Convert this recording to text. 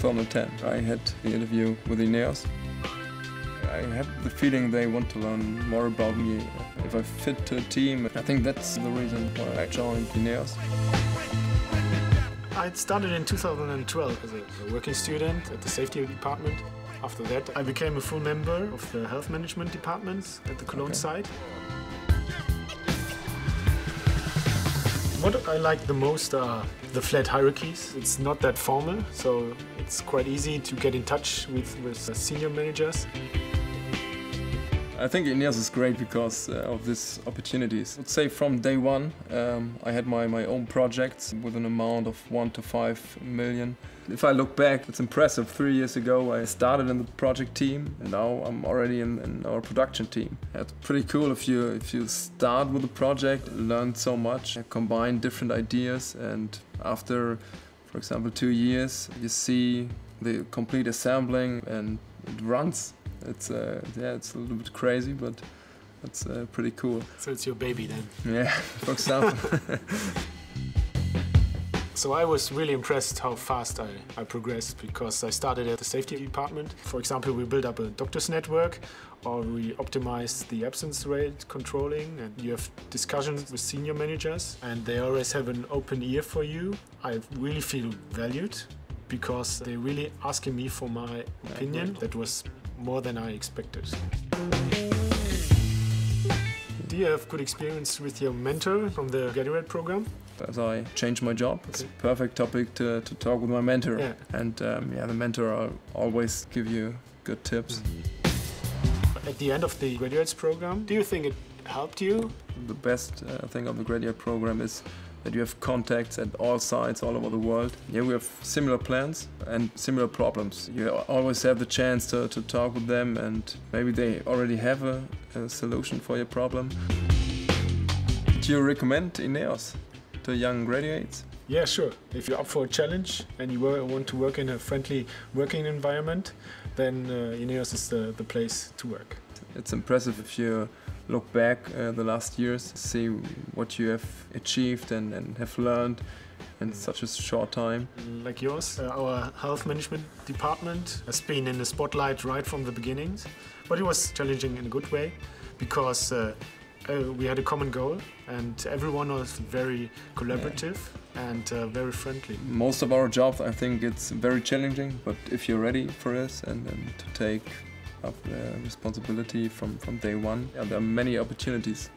2010. I had the interview with Ineos. I had the feeling they want to learn more about me. If I fit to a team, I think that's the reason why I joined Ineos. I started in 2012 as a working student at the safety department. After that, I became a full member of the health management department at the Cologne site. What I like the most are the flat hierarchies. It's not that formal, so it's quite easy to get in touch with senior managers. I think Ineos is great because of these opportunities. I would say from day one I had my own projects with an amount of 1 to 5 million. If I look back, it's impressive. 3 years ago I started in the project team and now I'm already in our production team. It's pretty cool if you start with a project, learn so much, combine different ideas, and after, for example, 2 years you see the complete assembling and it runs. It's yeah, it's a little bit crazy, but it's pretty cool. So it's your baby then? Yeah, for example. So I was really impressed how fast I progressed, because I started at the safety department. For example, we built up a doctor's network, or we optimized the absence rate controlling, and you have discussions with senior managers and they always have an open ear for you. I really feel valued because they really asking me for my opinion. That was more than I expected. Do you have good experience with your mentor from the Grad program? As I changed my job, it's a perfect topic to talk with my mentor. Yeah. And yeah, the mentor will always give you good tips. At the end of the graduates program, do you think it helped you? The best thing of the graduate program is that you have contacts at all sites all over the world. Yeah, we have similar plans and similar problems. You always have the chance to talk with them, and maybe they already have a solution for your problem. Do you recommend Ineos to young graduates? Yeah, sure. If you're up for a challenge and you want to work in a friendly working environment, then Ineos is the place to work. It's impressive if you look back the last years, see what you have achieved and have learned in such a short time. Like yours, our health management department has been in the spotlight right from the beginnings, but it was challenging in a good way, because we had a common goal and everyone was very collaborative and very friendly. Most of our jobs, I think it's very challenging, but if you're ready for it and to take up the responsibility from day one, there are many opportunities.